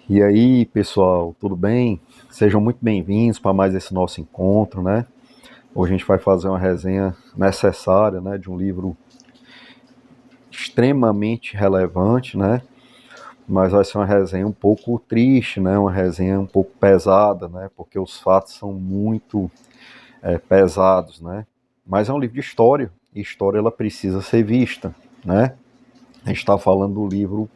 E aí, pessoal, tudo bem? Sejam muito bem-vindos para mais esse nosso encontro, né? Hoje a gente vai fazer uma resenha necessária, né, de um livro extremamente relevante, né? Mas vai ser uma resenha um pouco triste, né? Uma resenha um pouco pesada, né? Porque os fatos são muito pesados, né? Mas é um livro de história, e história ela precisa ser vista, né? A gente está falando do livro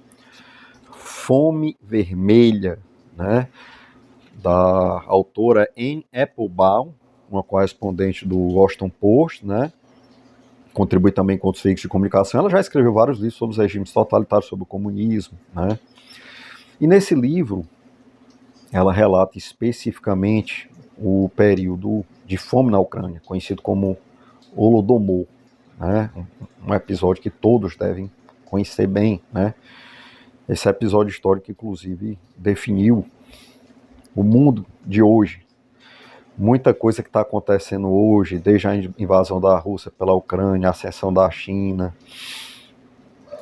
Fome Vermelha, né? Da autora Anne Applebaum, uma correspondente do Washington Post, né? Contribui também com outros veículos de comunicação. Ela já escreveu vários livros sobre os regimes totalitários, sobre o comunismo, né? E nesse livro, ela relata especificamente o período de fome na Ucrânia, conhecido como Holodomor, né? Um episódio que todos devem conhecer bem, né? Esse episódio histórico, inclusive, definiu o mundo de hoje. Muita coisa que está acontecendo hoje, desde a invasão da Rússia pela Ucrânia, a ascensão da China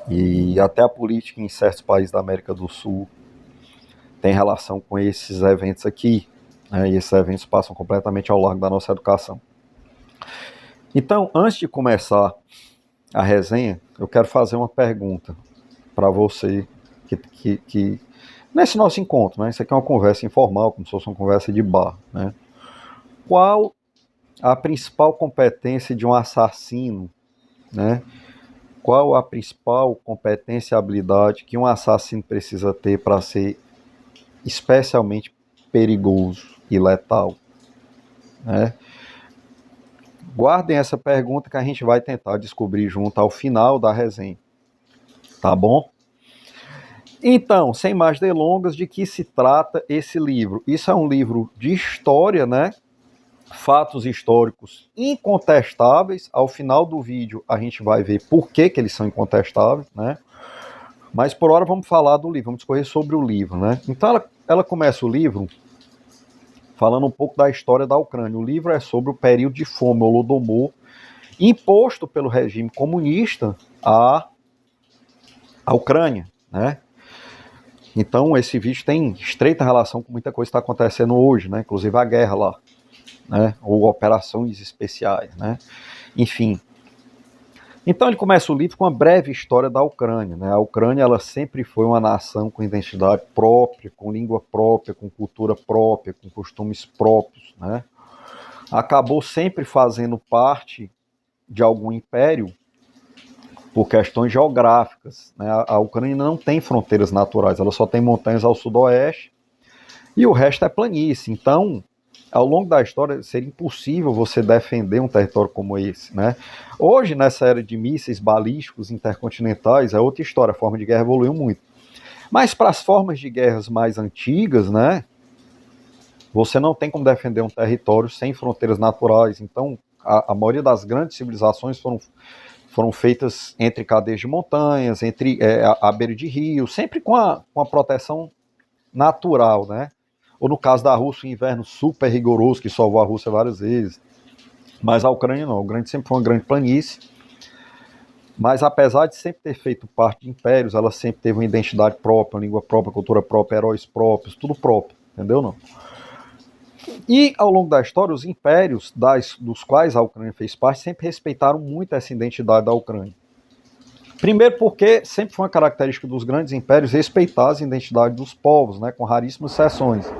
e até a política em certos países da América do Sul tem relação com esses eventos aqui, né? E esses eventos passam completamente ao largo da nossa educação. Então, antes de começar a resenha, eu quero fazer uma pergunta para você que nesse nosso encontro, né? Isso aqui é uma conversa informal, como se fosse uma conversa de bar, né? Qual a principal competência de um assassino, né? Qual a principal competência e habilidade que um assassino precisa ter para ser especialmente perigoso e letal, né? Guardem essa pergunta que a gente vai tentar descobrir junto ao final da resenha, tá bom? Então, sem mais delongas, de que se trata esse livro? Isso é um livro de história, né? Fatos históricos incontestáveis. Ao final do vídeo a gente vai ver por que eles são incontestáveis, né? Mas por hora vamos falar do livro, vamos discorrer sobre o livro, né? Então ela começa o livro falando um pouco da história da Ucrânia. O livro é sobre o período de fome, o Holodomor, imposto pelo regime comunista à Ucrânia, né? Então esse vídeo tem estreita relação com muita coisa que está acontecendo hoje, né? Inclusive a guerra lá, né? Ou operações especiais, né? Enfim. Então ele começa o livro com uma breve história da Ucrânia, né? A Ucrânia ela sempre foi uma nação com identidade própria, com língua própria, com cultura própria, com costumes próprios, né? Acabou sempre fazendo parte de algum império por questões geográficas, né? A Ucrânia não tem fronteiras naturais, ela só tem montanhas ao sudoeste e o resto é planície. Então, ao longo da história, seria impossível você defender um território como esse, né? Hoje, nessa era de mísseis balísticos intercontinentais, é outra história, a forma de guerra evoluiu muito. Mas para as formas de guerras mais antigas, né, você não tem como defender um território sem fronteiras naturais. Então, a maioria das grandes civilizações foram feitas entre cadeias de montanhas, entre a beira de rios, sempre com a proteção natural, né? Ou no caso da Rússia, o inverno super rigoroso, que salvou a Rússia várias vezes. Mas a Ucrânia não. A Ucrânia sempre foi uma grande planície. Mas apesar de sempre ter feito parte de impérios, ela sempre teve uma identidade própria, uma língua própria, cultura própria, heróis próprios, tudo próprio. Entendeu, não? E ao longo da história, os impérios dos quais a Ucrânia fez parte sempre respeitaram muito essa identidade da Ucrânia. Primeiro porque sempre foi uma característica dos grandes impérios respeitar as identidades dos povos, né, com raríssimas exceções,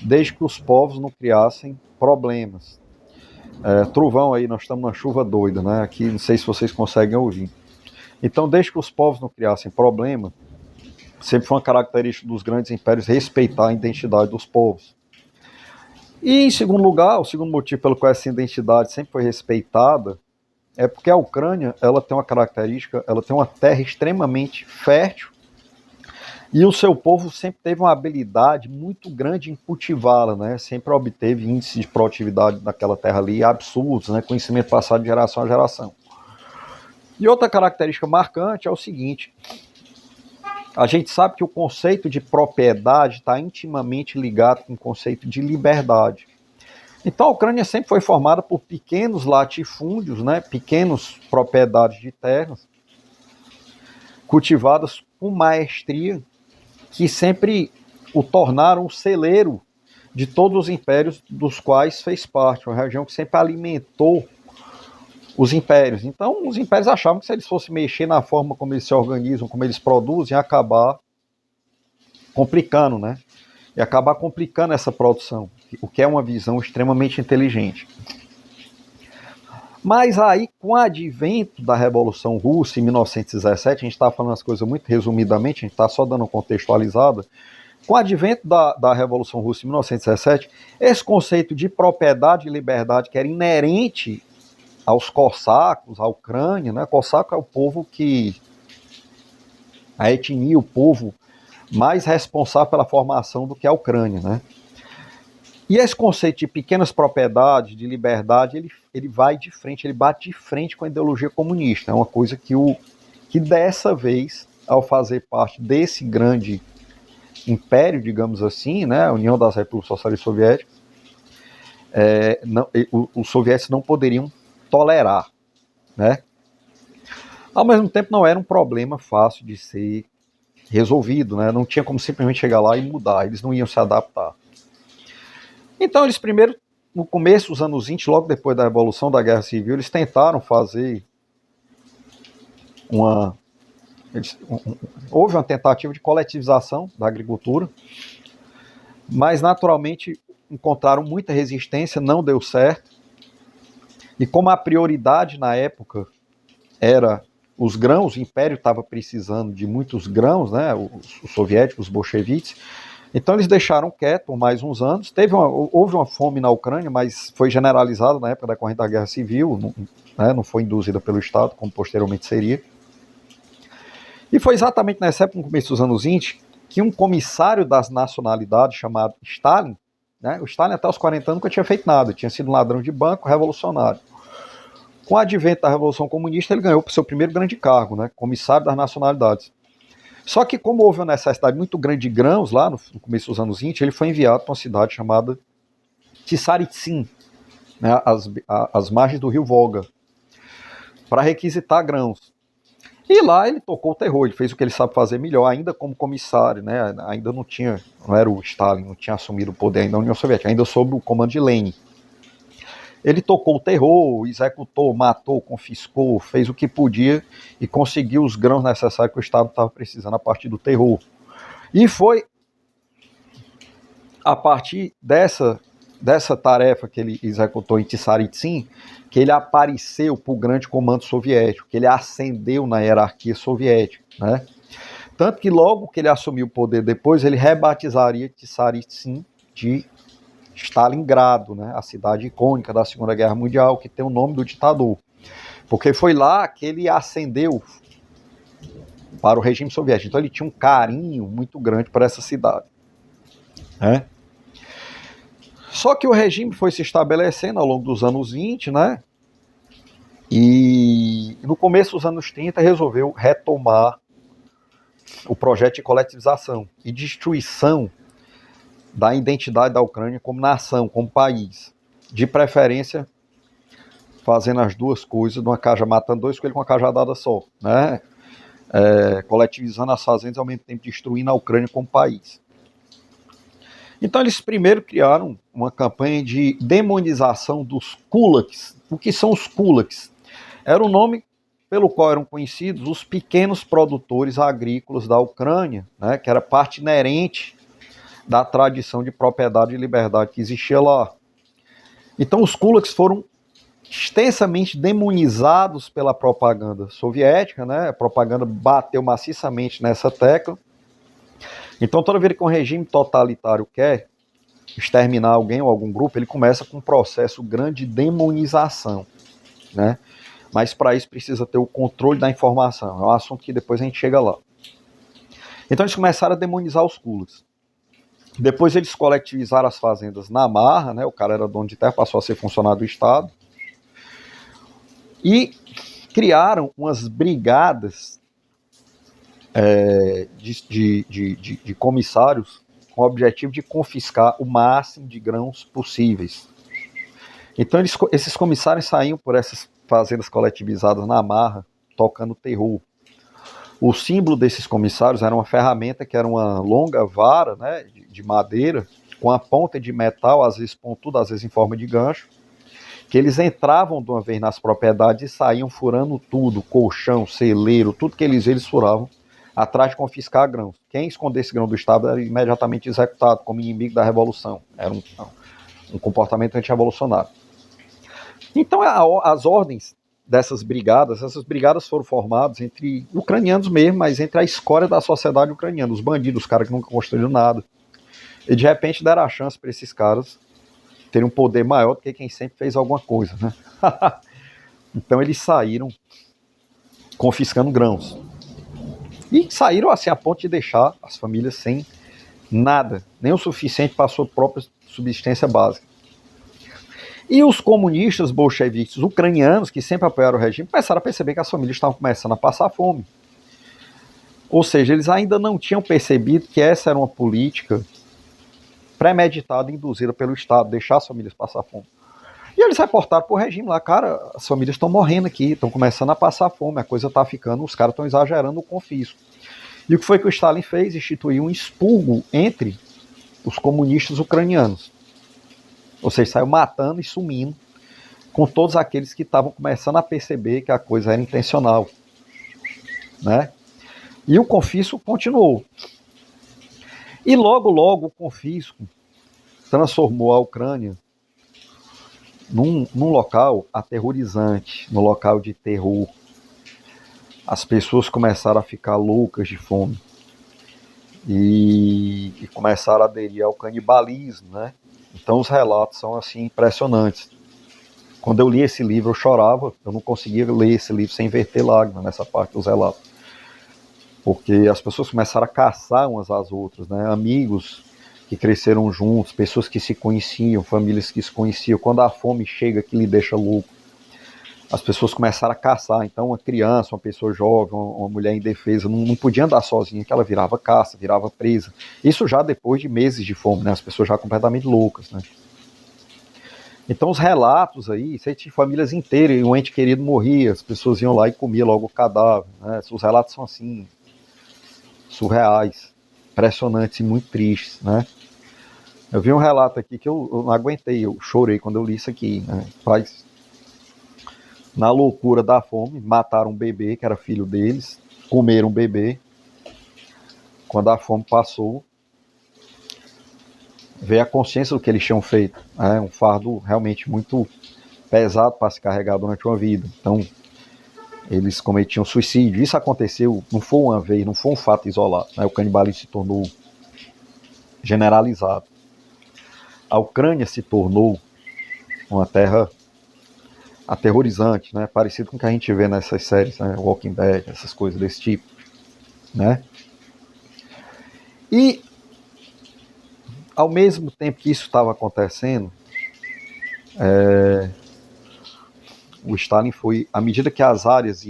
desde que os povos não criassem problemas. Trovão aí, nós estamos numa chuva doida, né? Aqui não sei se vocês conseguem ouvir. Então, desde que os povos não criassem problema, sempre foi uma característica dos grandes impérios respeitar a identidade dos povos. E em segundo lugar, o segundo motivo pelo qual essa identidade sempre foi respeitada é porque a Ucrânia, ela tem uma característica, ela tem uma terra extremamente fértil e o seu povo sempre teve uma habilidade muito grande em cultivá-la, né? Sempre obteve índices de produtividade naquela terra ali absurdos, né? Conhecimento passado de geração a geração. E outra característica marcante é o seguinte: a gente sabe que o conceito de propriedade está intimamente ligado com o conceito de liberdade. Então a Ucrânia sempre foi formada por pequenos latifúndios, né? Pequenas propriedades de terras, cultivadas com maestria, que sempre o tornaram o celeiro de todos os impérios dos quais fez parte, uma região que sempre alimentou os impérios. Então, os impérios achavam que se eles fossem mexer na forma como eles se organizam, como eles produzem, ia acabar complicando, né? E acabar complicando essa produção, o que é uma visão extremamente inteligente. Mas aí, com o advento da Revolução Russa, em 1917, a gente está falando as coisas muito resumidamente, a gente está só dando uma contextualizada. Com o advento da Revolução Russa em 1917, esse conceito de propriedade e liberdade que era inerente aos cossacos, à Ucrânia, né? Cossaco é o povo que... a etnia, o povo mais responsável pela formação do que a Ucrânia, né? E esse conceito de pequenas propriedades, de liberdade, ele vai de frente, ele bate de frente com a ideologia comunista. É uma coisa que dessa vez, ao fazer parte desse grande império, digamos assim, né, a União das Repúblicas Socialistas Soviéticas, os soviéticos não poderiam tolerar, né? Ao mesmo tempo, não era um problema fácil de ser resolvido, né? Não tinha como simplesmente chegar lá e mudar, eles não iam se adaptar. Então, eles primeiro, no começo dos anos 20, logo depois da Revolução, da Guerra Civil, eles tentaram fazer houve uma tentativa de coletivização da agricultura, mas naturalmente encontraram muita resistência, não deu certo. E como a prioridade na época era os grãos, o Império estava precisando de muitos grãos, né, os soviéticos, os bolcheviques, então eles deixaram quieto por mais uns anos. Houve uma fome na Ucrânia, mas foi generalizada na época da corrente da Guerra Civil, não foi induzida pelo Estado, como posteriormente seria. E foi exatamente nessa época, no começo dos anos 20, que um comissário das nacionalidades chamado Stalin, né, o Stalin até os 40 anos nunca tinha feito nada, tinha sido um ladrão de banco, revolucionário. Com o advento da Revolução Comunista, ele ganhou o seu primeiro grande cargo, né, comissário das nacionalidades. Só que como houve uma necessidade muito grande de grãos lá no começo dos anos 20, ele foi enviado para uma cidade chamada Tsaritsyn, né, às margens do rio Volga, para requisitar grãos. E lá ele tocou o terror, ele fez o que ele sabe fazer melhor, ainda como comissário, né, ainda não era o Stalin, não tinha assumido o poder ainda da União Soviética, ainda sob o comando de Lenin. Ele tocou o terror, executou, matou, confiscou, fez o que podia e conseguiu os grãos necessários que o Estado estava precisando a partir do terror. E foi a partir dessa tarefa que ele executou em Tsaritsyn que ele apareceu para o grande comando soviético, que ele ascendeu na hierarquia soviética, né? Tanto que logo que ele assumiu o poder depois, ele rebatizaria Tsaritsyn de Stalingrado, né, a cidade icônica da Segunda Guerra Mundial, que tem o nome do ditador. Porque foi lá que ele ascendeu para o regime soviético. Então ele tinha um carinho muito grande por essa cidade, né? Só que o regime foi se estabelecendo ao longo dos anos 20, né? E no começo dos anos 30 resolveu retomar o projeto de coletivização e destruição da identidade da Ucrânia como nação, como país. De preferência, fazendo as duas coisas, matando dois coelhos com uma cajadada só, né? Coletivizando as fazendas e ao mesmo tempo destruindo a Ucrânia como país. Então eles primeiro criaram uma campanha de demonização dos kulaks. O que são os kulaks? Era o nome pelo qual eram conhecidos os pequenos produtores agrícolas da Ucrânia, né, que era parte inerente da tradição de propriedade e liberdade que existia lá. Então os kulaks foram extensamente demonizados pela propaganda soviética, né? A propaganda bateu maciçamente nessa tecla. Então toda vez que um regime totalitário quer exterminar alguém ou algum grupo, ele começa com um processo grande de demonização, né? Mas para isso precisa ter o controle da informação. É um assunto que depois a gente chega lá. Então eles começaram a demonizar os kulaks. Depois eles coletivizaram as fazendas na marra, né? O cara era dono de terra, passou a ser funcionário do Estado. E criaram umas brigadas de comissários com o objetivo de confiscar o máximo de grãos possíveis. Então esses comissários saíam por essas fazendas coletivizadas na marra, tocando terror. O símbolo desses comissários era uma ferramenta que era uma longa vara, né, de madeira, com a ponta de metal, às vezes pontuda, às vezes em forma de gancho, que eles entravam de uma vez nas propriedades e saíam furando tudo, colchão, celeiro, tudo que eles furavam, atrás de confiscar grãos. Quem escondesse grão do Estado era imediatamente executado como inimigo da Revolução. Era um comportamento antirrevolucionário. Então, as ordens essas brigadas foram formadas entre ucranianos mesmo, mas entre a escória da sociedade ucraniana, os bandidos, os caras que nunca construíram nada. E de repente deram a chance para esses caras terem um poder maior do que quem sempre fez alguma coisa, né? Então eles saíram confiscando grãos. E saíram assim a ponto de deixar as famílias sem nada, nem o suficiente para a sua própria subsistência básica. E os comunistas bolcheviques ucranianos, que sempre apoiaram o regime, começaram a perceber que as famílias estavam começando a passar fome. Ou seja, eles ainda não tinham percebido que essa era uma política premeditada e induzida pelo Estado, deixar as famílias passar fome. E eles reportaram para o regime lá, cara, as famílias estão morrendo aqui, estão começando a passar fome, a coisa está ficando, os caras estão exagerando o confisco. E o que foi que o Stalin fez? Instituiu um expurgo entre os comunistas ucranianos. Ou seja, saiu matando e sumindo com todos aqueles que estavam começando a perceber que a coisa era intencional, né? E o confisco continuou. E logo o confisco transformou a Ucrânia num local aterrorizante, num local de terror. As pessoas começaram a ficar loucas de fome e começaram a aderir ao canibalismo, né? Então os relatos são assim impressionantes. Quando eu li esse livro eu chorava, eu não conseguia ler esse livro sem verter lágrimas nessa parte dos relatos. Porque as pessoas começaram a caçar umas às outras, né? Amigos que cresceram juntos, pessoas que se conheciam, famílias que se conheciam. Quando a fome chega que lhe deixa louco, as pessoas começaram a caçar. Então uma criança, uma pessoa jovem, uma mulher indefesa, não podia andar sozinha, que ela virava caça, virava presa. Isso já depois de meses de fome, né? As pessoas já completamente loucas, né? Então os relatos aí, você tinha famílias inteiras, e um ente querido morria, as pessoas iam lá e comiam logo o cadáver, né? Os relatos são assim, surreais, impressionantes e muito tristes, né? Eu vi um relato aqui que eu não aguentei, eu chorei quando eu li isso aqui, né? Na loucura da fome, mataram um bebê que era filho deles, comeram um bebê. Quando a fome passou, veio a consciência do que eles tinham feito. É um fardo realmente muito pesado para se carregar durante uma vida. Então, eles cometiam suicídio. Isso aconteceu, não foi uma vez, não foi um fato isolado, né? O canibalismo se tornou generalizado. A Ucrânia se tornou uma terra aterrorizante, né? Parecido com o que a gente vê nessas séries, né? Walking Dead, essas coisas desse tipo, né? E ao mesmo tempo que isso estava acontecendo, o Stalin foi, à medida que as áreas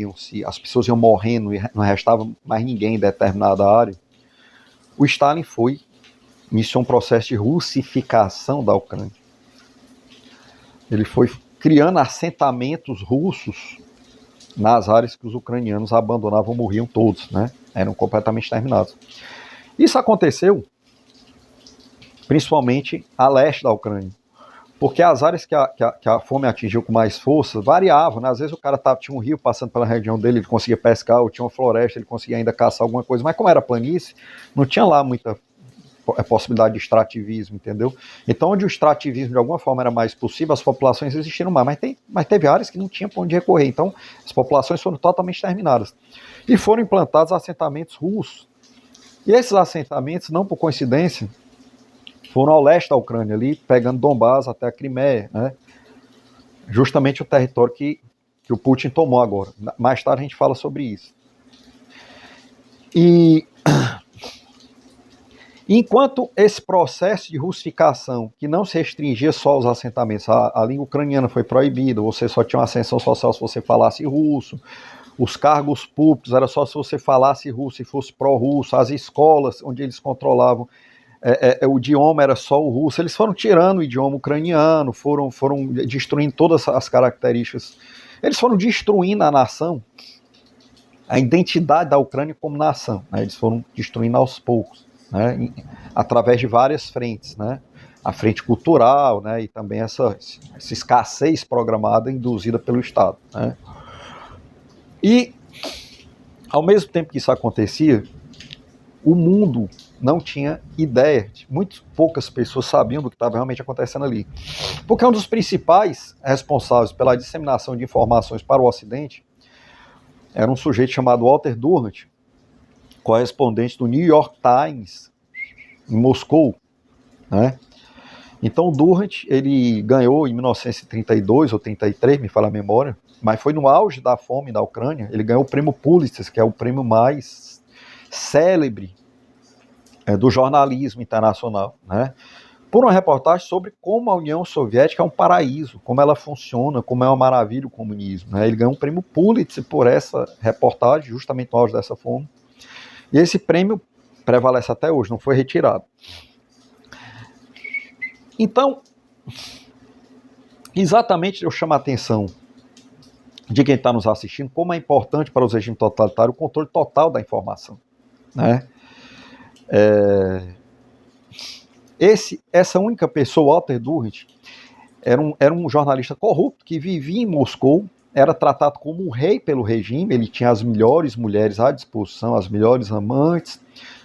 as pessoas iam morrendo e não restava mais ninguém em determinada área, o Stalin iniciou um processo de russificação da Ucrânia. Ele foi criando assentamentos russos nas áreas que os ucranianos abandonavam, morriam todos, né? Eram completamente exterminados. Isso aconteceu principalmente a leste da Ucrânia, porque as áreas que a fome atingiu com mais força variavam, né? Às vezes o cara tinha um rio passando pela região dele, ele conseguia pescar, ou tinha uma floresta, ele conseguia ainda caçar alguma coisa, mas como era planície, não tinha lá muita possibilidade de extrativismo, entendeu? Então, onde o extrativismo de alguma forma era mais possível, as populações existiram mais, mas teve áreas que não tinham para onde recorrer, então as populações foram totalmente exterminadas. E foram implantados assentamentos russos. E esses assentamentos, não por coincidência, foram ao leste da Ucrânia, ali, pegando Donbás até a Crimeia, né? Justamente o território que o Putin tomou agora. Mais tarde a gente fala sobre isso. E enquanto esse processo de russificação, que não se restringia só aos assentamentos, a língua ucraniana foi proibida, você só tinha uma ascensão social se você falasse russo, os cargos públicos era só se você falasse russo e fosse pró-russo, as escolas onde eles controlavam, o idioma era só o russo, eles foram tirando o idioma ucraniano, foram destruindo todas as características, eles foram destruindo a nação, a identidade da Ucrânia como nação, né? Eles foram destruindo aos poucos. né, através de várias frentes, né, a frente cultural, né, e também essa escassez programada induzida pelo Estado, né. E, ao mesmo tempo que isso acontecia, o mundo não tinha ideia, muito poucas pessoas sabiam do que estava realmente acontecendo ali. Porque um dos principais responsáveis pela disseminação de informações para o Ocidente era um sujeito chamado Walter Duranty, correspondente do New York Times em Moscou, né? Então o Duranty, ele ganhou em 1932 ou 33, me fala a memória, mas foi no auge da fome da Ucrânia, ele ganhou o prêmio Pulitzer, que é o prêmio mais célebre do jornalismo internacional, né? Por uma reportagem sobre como a União Soviética é um paraíso, como ela funciona, como é uma maravilha o comunismo, né? Ele ganhou um prêmio Pulitzer por essa reportagem, justamente no auge dessa fome. E esse prêmio prevalece até hoje, não foi retirado. Então, exatamente eu chamo a atenção de quem está nos assistindo como é importante para os regimes totalitários o controle total da informação, né? Essa única pessoa, Walter Duranty, era um jornalista corrupto que vivia em Moscou, era tratado como um rei pelo regime, ele tinha as melhores mulheres à disposição, as melhores amantes,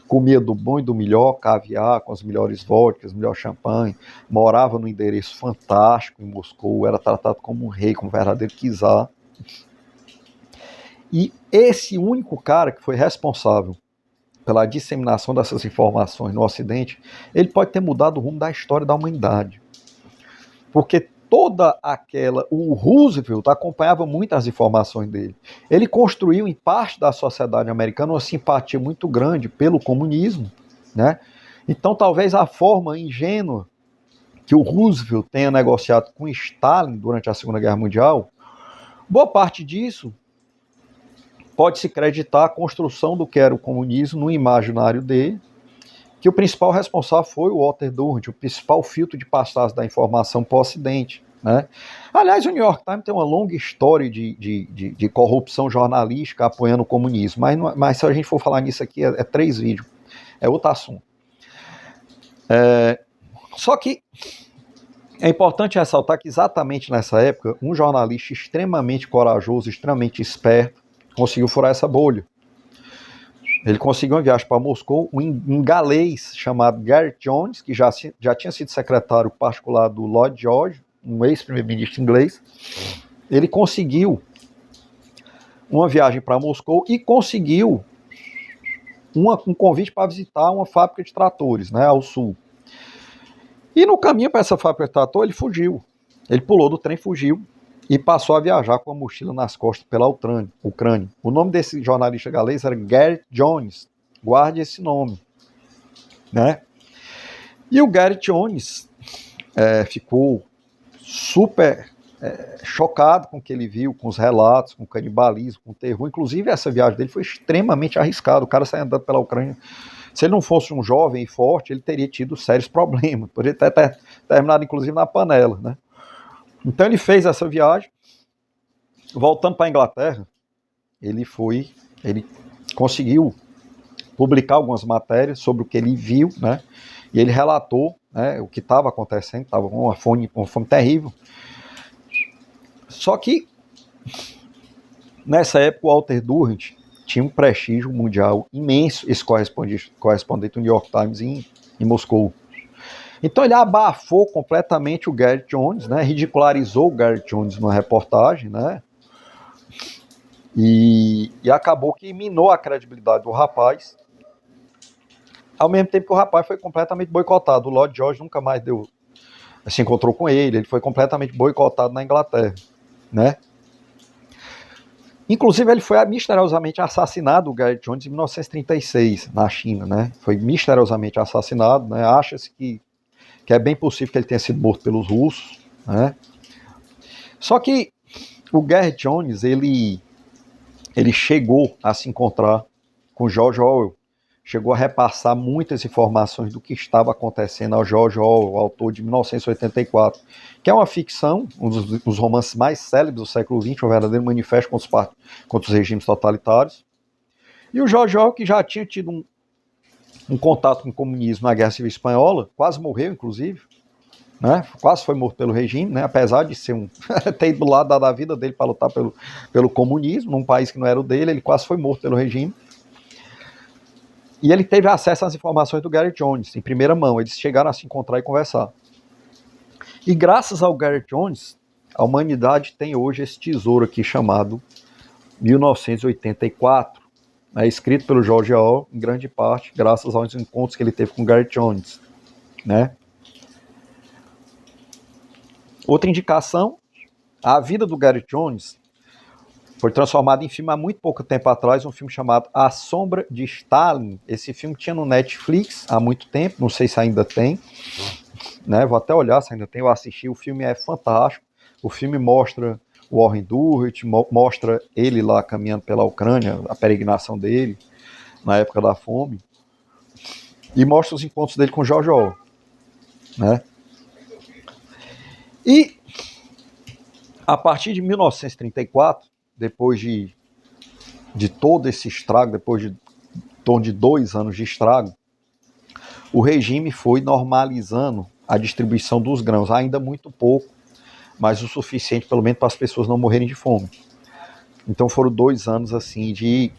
comia do bom e do melhor, caviar com as melhores vodkas, melhor champanhe, morava num endereço fantástico em Moscou, era tratado como um rei, como um verdadeiro czar. E esse único cara que foi responsável pela disseminação dessas informações no Ocidente, ele pode ter mudado o rumo da história da humanidade. Porque o Roosevelt acompanhava muito as informações dele. Ele construiu em parte da sociedade americana uma simpatia muito grande pelo comunismo, né? Então talvez a forma ingênua que o Roosevelt tenha negociado com Stalin durante a Segunda Guerra Mundial, boa parte disso pode-se creditar a construção do que era o comunismo no imaginário dele, que o principal responsável foi o Walter Duranty, o principal filtro de passagem da informação para o Ocidente, né? Aliás, o New York Times tem uma longa história de corrupção jornalística apoiando o comunismo, mas se a gente for falar nisso aqui, é 3 vídeos, é outro assunto. Só que é importante ressaltar que exatamente nessa época, um jornalista extremamente corajoso, extremamente esperto, conseguiu furar essa bolha. Ele conseguiu uma viagem para Moscou, um galês chamado Gareth Jones, que já tinha sido secretário particular do Lloyd George, um ex-primeiro-ministro inglês. Ele conseguiu uma viagem para Moscou e conseguiu um convite para visitar uma fábrica de tratores, né, ao sul. E no caminho para essa fábrica de trator, ele fugiu. Ele pulou do trem, fugiu e passou a viajar com a mochila nas costas pela Ucrânia. O nome desse jornalista galês era Gareth Jones. Guarde esse nome, né? E o Gareth Jones ficou super chocado com o que ele viu, com os relatos, com o canibalismo, com o terror. Inclusive, essa viagem dele foi extremamente arriscada. O cara saiu andando pela Ucrânia. Se ele não fosse um jovem e forte, ele teria tido sérios problemas. Poderia ter terminado, inclusive, na panela, né? Então ele fez essa viagem, voltando para a Inglaterra, ele conseguiu publicar algumas matérias sobre o que ele viu, né? E ele relatou, né, o que estava acontecendo, estava uma fome terrível. Só que nessa época o Walter Duranty tinha um prestígio mundial imenso, esse correspondente do New York Times em Moscou. Então ele abafou completamente o Gareth Jones, né? Ridicularizou o Gareth Jones numa reportagem, né? E acabou que minou a credibilidade do rapaz, ao mesmo tempo que o rapaz foi completamente boicotado. O Lloyd George nunca mais se encontrou com ele foi completamente boicotado na Inglaterra, né? Inclusive ele foi misteriosamente assassinado, o Gareth Jones, em 1936, na China, né? Foi misteriosamente assassinado, né? Acha-se que é bem possível que ele tenha sido morto pelos russos, né? Só que o Gareth Jones, ele chegou a se encontrar com George Orwell, chegou a repassar muitas informações do que estava acontecendo ao George Orwell, autor de 1984, que é uma ficção, um dos romances mais célebres do século XX, um verdadeiro manifesto contra os regimes totalitários. E o George Orwell, que já tinha tido um contato com o comunismo na Guerra Civil Espanhola, quase morreu, inclusive, né? Quase foi morto pelo regime, né? Apesar de ser ter ido do lado da vida dele para lutar pelo comunismo, num país que não era o dele, ele quase foi morto pelo regime. E ele teve acesso às informações do Gareth Jones, em primeira mão. Eles chegaram a se encontrar e conversar. E graças ao Gareth Jones, a humanidade tem hoje esse tesouro aqui chamado 1984, né, escrito pelo George Orwell, em grande parte, graças aos encontros que ele teve com o Gareth Jones, né? Outra indicação, a vida do Gareth Jones foi transformada em filme há muito pouco tempo atrás, um filme chamado A Sombra de Stalin. Esse filme tinha no Netflix há muito tempo, não sei se ainda tem, né? Vou até olhar se ainda tem, eu assisti, o filme é fantástico. O filme mostra o Warren Durrit, mostra ele lá caminhando pela Ucrânia, a peregrinação dele, na época da fome, e mostra os encontros dele com George Orwell, né? E a partir de 1934, depois de todo esse estrago, depois de em torno de 2 anos de estrago, o regime foi normalizando a distribuição dos grãos, ainda muito pouco, mas o suficiente pelo menos para as pessoas não morrerem de fome. Então foram 2 anos assim de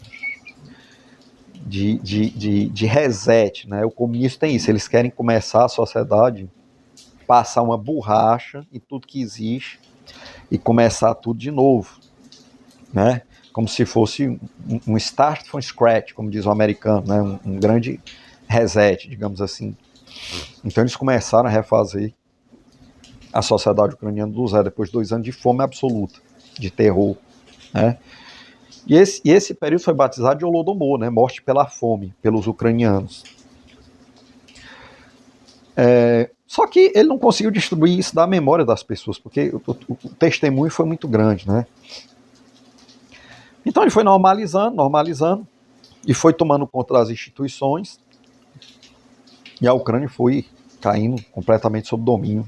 reset, né? O comunismo tem isso, eles querem começar a sociedade, passar uma borracha em tudo que existe e começar tudo de novo, né? Como se fosse um start from scratch, como diz o americano, né? Um grande reset, digamos assim. Então eles começaram a refazer a sociedade ucraniana do zero, depois de 2 anos de fome absoluta, de terror, né? E esse período foi batizado de Holodomor, né? Morte pela fome, pelos ucranianos. Só que ele não conseguiu distribuir isso da memória das pessoas, porque o testemunho foi muito grande, né? Então ele foi normalizando, e foi tomando conta das instituições, e a Ucrânia foi caindo completamente sob domínio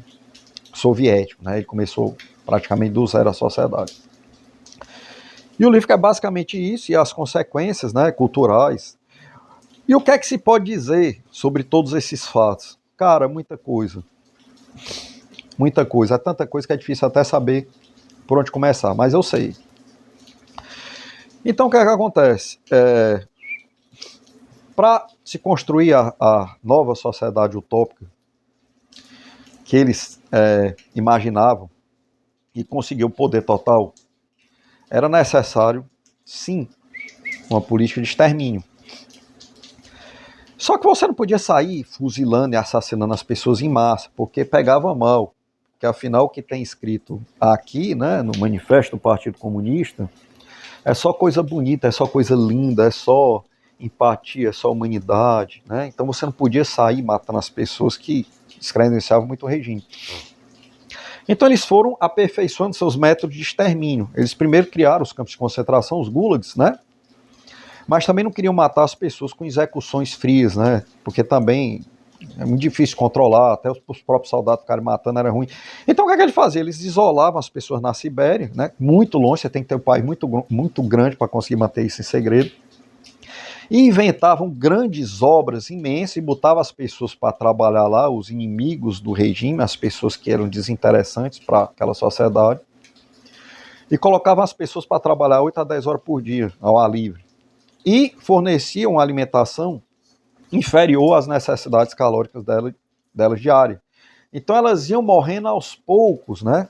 soviético, né? Ele começou praticamente do zero a sociedade. E o livro é basicamente isso, e as consequências, né, culturais. E o que é que se pode dizer sobre todos esses fatos? Cara, muita coisa. Muita coisa. É tanta coisa que é difícil até saber por onde começar, mas eu sei. Então o que é que acontece? Para se construir a nova sociedade utópica que eles imaginavam e conseguir o poder total, era necessário, sim, uma política de extermínio. Só que você não podia sair fuzilando e assassinando as pessoas em massa, porque pegava mal. Porque afinal o que tem escrito aqui, né, no manifesto do Partido Comunista, é só coisa bonita, é só coisa linda, é só empatia, é só humanidade, né? Então você não podia sair matando as pessoas que descredenciavam muito o regime. Então eles foram aperfeiçoando seus métodos de extermínio. Eles primeiro criaram os campos de concentração, os gulags, né? Mas também não queriam matar as pessoas com execuções frias, né? Porque também é muito difícil controlar, até os próprios soldados ficarem matando era ruim. Então o que é que eles faziam? Eles isolavam as pessoas na Sibéria, né? Muito longe, você tem que ter um país muito grande para conseguir manter isso em segredo. E inventavam grandes obras imensas e botavam as pessoas para trabalhar lá, os inimigos do regime, as pessoas que eram desinteressantes para aquela sociedade, e colocavam as pessoas para trabalhar 8 a 10 horas por dia, ao ar livre. E forneciam uma alimentação inferior às necessidades calóricas delas diárias. Então elas iam morrendo aos poucos, né?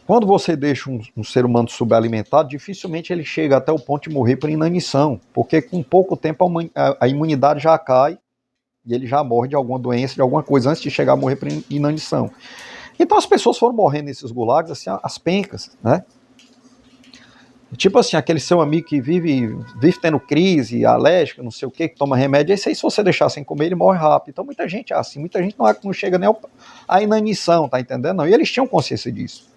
Quando você deixa um ser humano subalimentado, dificilmente ele chega até o ponto de morrer por inanição, porque com pouco tempo a imunidade já cai e ele já morre de alguma doença, de alguma coisa, antes de chegar a morrer por inanição. Então as pessoas foram morrendo nesses gulags, assim, as pencas, né? Tipo assim, aquele seu amigo que vive tendo crise, alérgica, não sei o que toma remédio, esse aí se você deixar sem comer, ele morre rápido. Então muita gente é assim, muita gente não chega nem à inanição, tá entendendo? Não. E eles tinham consciência disso.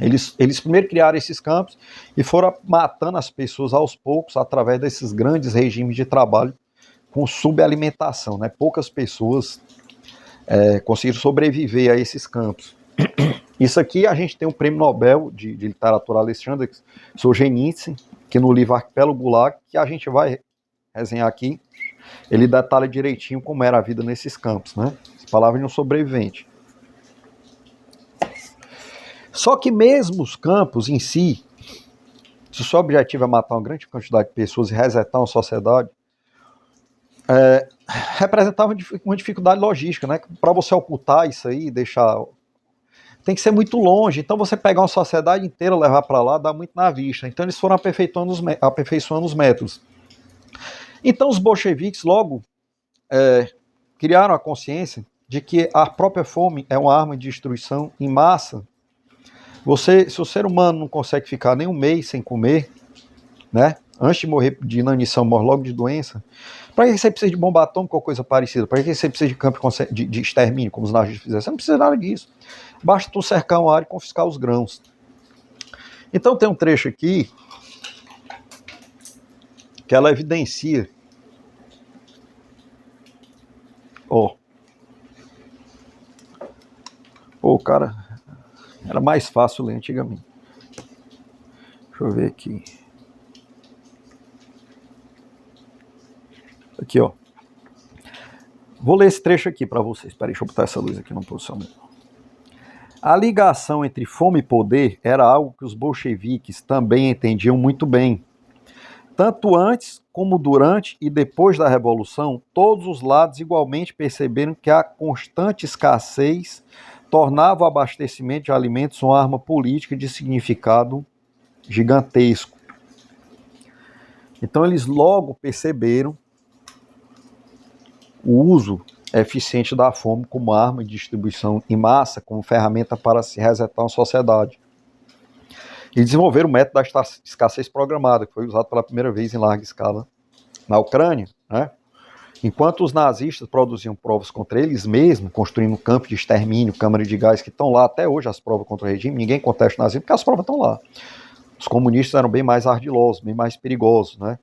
Eles primeiro criaram esses campos e foram matando as pessoas aos poucos através desses grandes regimes de trabalho com subalimentação, né? Poucas pessoas conseguiram sobreviver a esses campos. Isso aqui a gente tem um prêmio Nobel de literatura Alexander Solzhenitsyn, que no livro Arquipélago Gulag, que a gente vai resenhar aqui, ele detalha direitinho como era a vida nesses campos, né? As palavras de um sobrevivente. Só que mesmo os campos em si, se o seu objetivo é matar uma grande quantidade de pessoas e resetar uma sociedade, representava uma dificuldade logística, né? Para você ocultar isso aí, deixar... Tem que ser muito longe, então você pegar uma sociedade inteira, levar para lá, dá muito na vista. Então eles foram aperfeiçoando os métodos. Então os bolcheviques logo criaram a consciência de que a própria fome é uma arma de destruição em massa. Se o ser humano não consegue ficar nem um mês sem comer, né? Antes de morrer de inanição, morre logo de doença. Para que você precisa de bomba atômica ou coisa parecida? Para que você precisa de campo de extermínio, como os nazistas fizeram? Você não precisa nada disso. Basta tu cercar uma área e confiscar os grãos. Então tem um trecho aqui que ela evidencia. Cara, era mais fácil ler antigamente. Deixa eu ver aqui. Aqui, ó. Vou ler esse trecho aqui para vocês. Peraí, deixa eu botar essa luz aqui no posicionamento. A ligação entre fome e poder era algo que os bolcheviques também entendiam muito bem. Tanto antes como durante e depois da Revolução, todos os lados igualmente perceberam que a constante escassez tornava o abastecimento de alimentos uma arma política de significado gigantesco. Então eles logo perceberam o uso eficiente da fome como arma de distribuição em massa, como ferramenta para se resetar uma sociedade. E desenvolveram o método da escassez programada, que foi usado pela primeira vez em larga escala na Ucrânia, né? Enquanto os nazistas produziam provas contra eles mesmos, construindo campos de extermínio, câmara de gás, que estão lá até hoje, as provas contra o regime, ninguém contesta o nazismo, porque as provas estão lá. Os comunistas eram bem mais ardilosos, bem mais perigosos, né?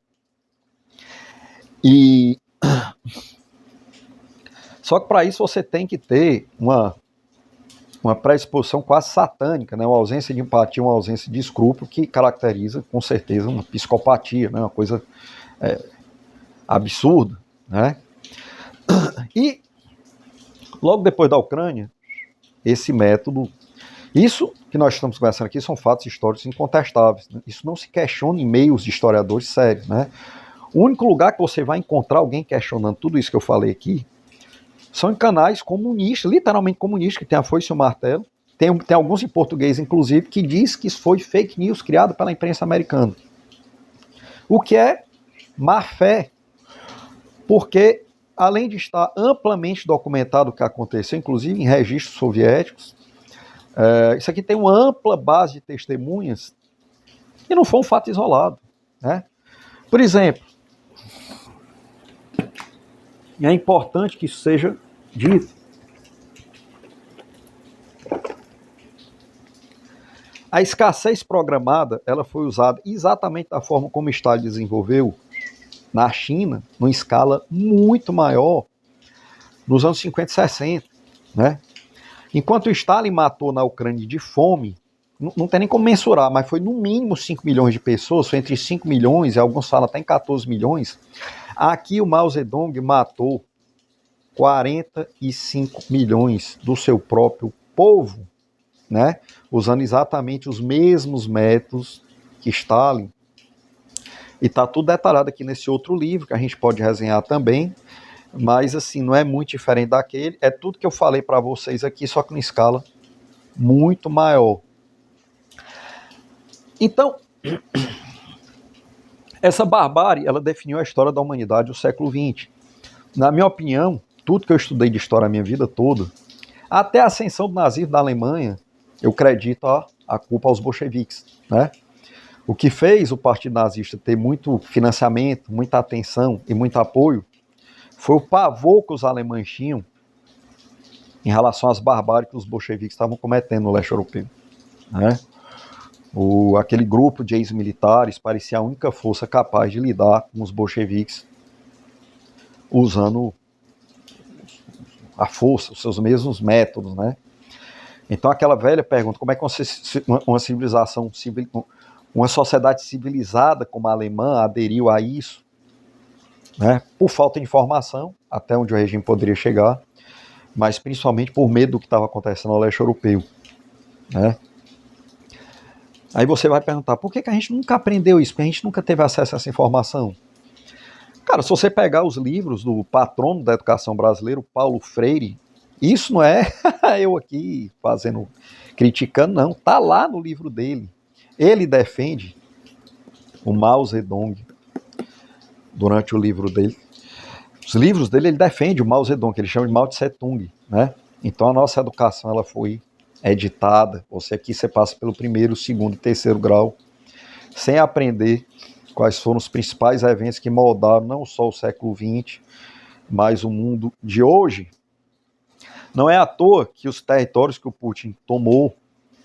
Só que para isso você tem que ter uma predisposição quase satânica, né? Uma ausência de empatia, uma ausência de escrúpulo que caracteriza, com certeza, uma psicopatia, né? Uma coisa absurda, né? E logo depois da Ucrânia, esse método, isso que nós estamos conversando aqui são fatos históricos incontestáveis, né? Isso não se questiona em meios de historiadores sérios, né? O único lugar que você vai encontrar alguém questionando tudo isso que eu falei aqui são em canais comunistas, literalmente comunistas, que tem a foice e o martelo. Tem alguns em português, inclusive, que diz que isso foi fake news criado pela imprensa americana. O que é má fé, porque além de estar amplamente documentado o que aconteceu, inclusive em registros soviéticos, isso aqui tem uma ampla base de testemunhas e não foi um fato isolado, né? Por exemplo, e é importante que isso seja dito. A escassez programada, ela foi usada exatamente da forma como Stalin desenvolveu na China, numa escala muito maior, nos anos 50 e 60, né? Enquanto Stalin matou na Ucrânia de fome, não tem nem como mensurar, mas foi no mínimo 5 milhões de pessoas, foi entre 5 milhões e alguns falam até em 14 milhões. Aqui o Mao Zedong matou 45 milhões do seu próprio povo, né? Usando exatamente os mesmos métodos que Stalin. E está tudo detalhado aqui nesse outro livro, que a gente pode resenhar também, mas assim, não é muito diferente daquele, é tudo que eu falei para vocês aqui, só que em escala muito maior. Então, essa barbárie, ela definiu a história da humanidade do século XX. Na minha opinião, tudo que eu estudei de história a minha vida toda, até a ascensão do nazismo da Alemanha, eu acredito a culpa aos bolcheviques, né? O que fez o Partido Nazista ter muito financiamento, muita atenção e muito apoio foi o pavor que os alemães tinham em relação às barbáries que os bolcheviques estavam cometendo no leste europeu, né? Aquele grupo de ex-militares parecia a única força capaz de lidar com os bolcheviques usando a força, os seus mesmos métodos, né? Então aquela velha pergunta, como é que uma civilização, uma sociedade civilizada como a alemã aderiu a isso, né? Por falta de informação, até onde o regime poderia chegar, mas principalmente por medo do que estava acontecendo no leste europeu, né? Aí você vai perguntar, por que a gente nunca aprendeu isso? Porque a gente nunca teve acesso a essa informação. Cara, se você pegar os livros do patrono da educação brasileira, Paulo Freire, isso não é eu aqui criticando, não. Tá lá no livro dele. Ele defende o Mao Zedong durante o livro dele. Os livros dele, ele defende o Mao Zedong, que ele chama de Mao Tse Tung, né? Então a nossa educação, ela foi editada. Você passa pelo primeiro, segundo e terceiro grau, sem aprender quais foram os principais eventos que moldaram não só o século XX, mas o mundo de hoje. Não é à toa que os territórios que o Putin tomou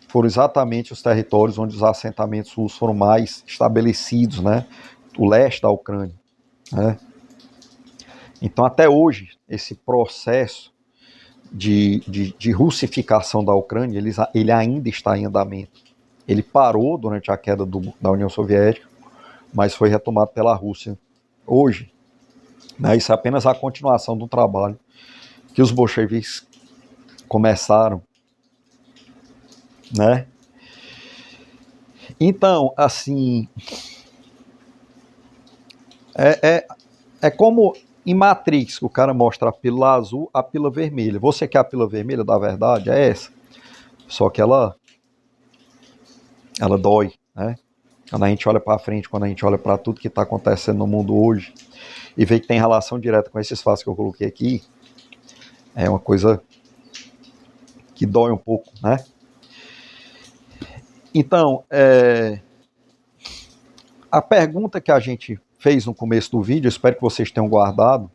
foram exatamente os territórios onde os assentamentos russos foram mais estabelecidos, né? O leste da Ucrânia, né? Então, até hoje, esse processo de russificação da Ucrânia, ele ainda está em andamento. Ele parou durante a queda da União Soviética, mas foi retomado pela Rússia hoje, né? Isso é apenas a continuação do trabalho que os bolcheviques começaram, né? Então, assim, é como em Matrix, que o cara mostra a pílula azul, a pílula vermelha. Você quer a pílula vermelha da verdade? É essa. Só que ela dói, né? Quando a gente olha para frente, quando a gente olha para tudo que está acontecendo no mundo hoje e vê que tem relação direta com esses fatos que eu coloquei aqui, é uma coisa que dói um pouco, né? Então, a pergunta que a gente fez no começo do vídeo, eu espero que vocês tenham guardado,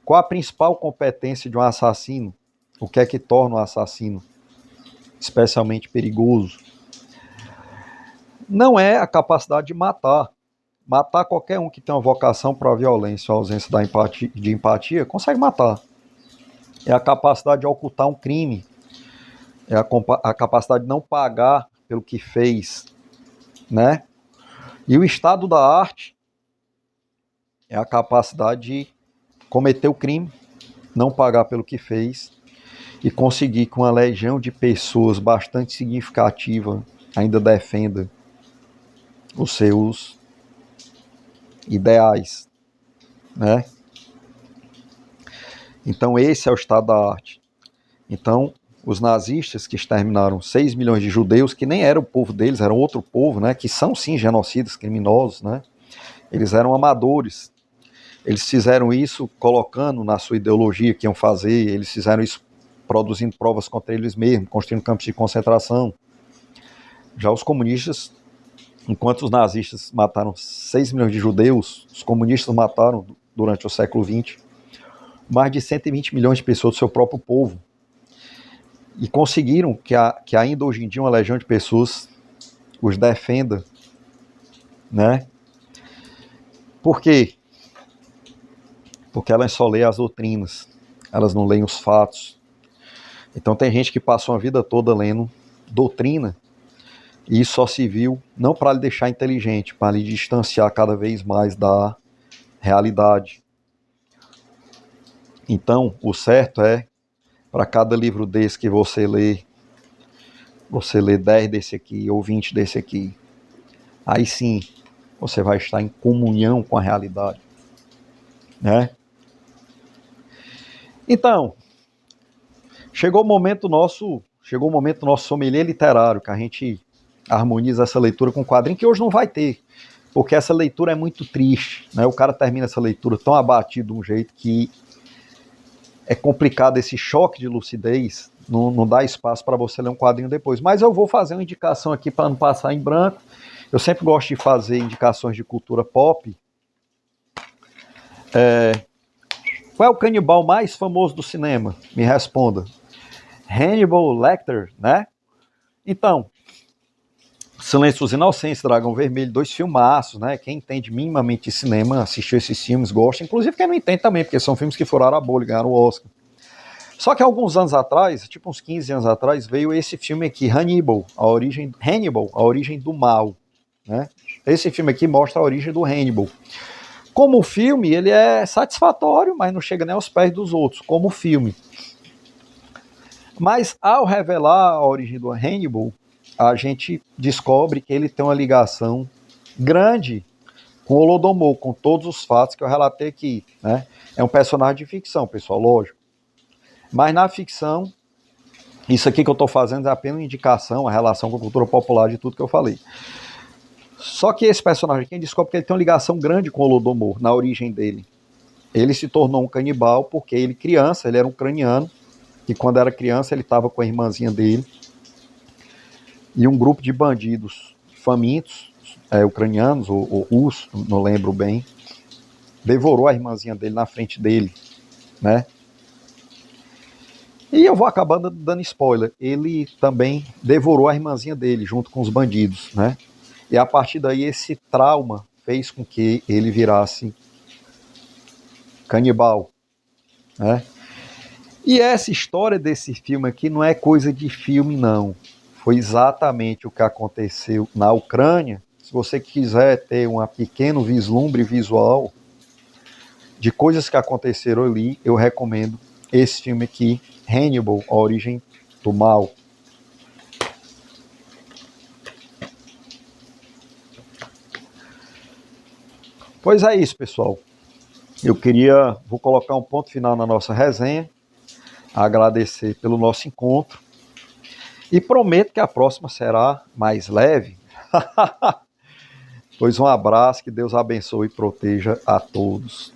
qual a principal competência de um assassino? O que é que torna um assassino especialmente perigoso? Não é a capacidade de matar. Matar qualquer um que tem uma vocação para a violência ou ausência de empatia, consegue matar. É a capacidade de ocultar um crime. É a capacidade de não pagar pelo que fez, né? E o estado da arte é a capacidade de cometer o crime, não pagar pelo que fez e conseguir que uma legião de pessoas bastante significativa ainda defenda os seus ideais, né? Então esse é o estado da arte. Então os nazistas que exterminaram 6 milhões de judeus, que nem era o povo deles, era outro povo, né? Que são sim genocidas, criminosos, né? Eles eram amadores. Eles fizeram isso colocando na sua ideologia que iam fazer, eles fizeram isso produzindo provas contra eles mesmos, construindo campos de concentração. Já os comunistas, enquanto os nazistas mataram 6 milhões de judeus, os comunistas mataram, durante o século XX, mais de 120 milhões de pessoas do seu próprio povo. E conseguiram que ainda hoje em dia uma legião de pessoas os defenda, né? Por quê? Porque elas só leem as doutrinas, elas não leem os fatos. Então tem gente que passou a vida toda lendo doutrina e só se viu não para lhe deixar inteligente, para lhe distanciar cada vez mais da realidade. Então o certo é, para cada livro desse que você lê 10 desse aqui ou 20 desse aqui. Aí sim, você vai estar em comunhão com a realidade, né? Então, chegou o momento nosso sommelier literário, que a gente harmoniza essa leitura com o quadrinho, que hoje não vai ter, porque essa leitura é muito triste, né? O cara termina essa leitura tão abatido de um jeito que é complicado, esse choque de lucidez não dá espaço para você ler um quadrinho depois. Mas eu vou fazer uma indicação aqui para não passar em branco. Eu sempre gosto de fazer indicações de cultura pop. Qual é o canibal mais famoso do cinema? Me responda. Hannibal Lecter, né? Então, Silêncio dos Inocentes, Dragão Vermelho, 2 filmaços, né? Quem entende minimamente de cinema, assistiu esses filmes, gosta. Inclusive quem não entende também, porque são filmes que furaram a bolha e ganharam o Oscar. Só que alguns anos atrás, tipo uns 15 anos atrás, veio esse filme aqui, Hannibal, a origem do mal, né? Esse filme aqui mostra a origem do Hannibal. como filme, ele é satisfatório, mas não chega nem aos pés dos outros, como filme. Mas ao revelar a origem do Hannibal, a gente descobre que ele tem uma ligação grande com o Holodomor, com todos os fatos que eu relatei aqui, né? É um personagem de ficção, pessoal, lógico. Mas na ficção, isso aqui que eu estou fazendo é apenas uma indicação, a relação com a cultura popular de tudo que eu falei. Só que esse personagem aqui, a gente descobre que ele tem uma ligação grande com o Holodomor, na origem dele. Ele se tornou um canibal porque ele, criança, ele era um ucraniano, e quando era criança ele estava com a irmãzinha dele, e um grupo de bandidos famintos, ucranianos ou russos, não lembro bem, devorou a irmãzinha dele na frente dele, né? E eu vou acabar dando spoiler. Ele também devorou a irmãzinha dele junto com os bandidos, né? E a partir daí esse trauma fez com que ele virasse canibal, né? E essa história desse filme aqui não é coisa de filme, não. Foi exatamente o que aconteceu na Ucrânia. Se você quiser ter um pequeno vislumbre visual de coisas que aconteceram ali, eu recomendo esse filme aqui, Hannibal, A Origem do Mal. Pois é isso, pessoal. Vou colocar um ponto final na nossa resenha, agradecer pelo nosso encontro e prometo que a próxima será mais leve. Pois um abraço, que Deus abençoe e proteja a todos.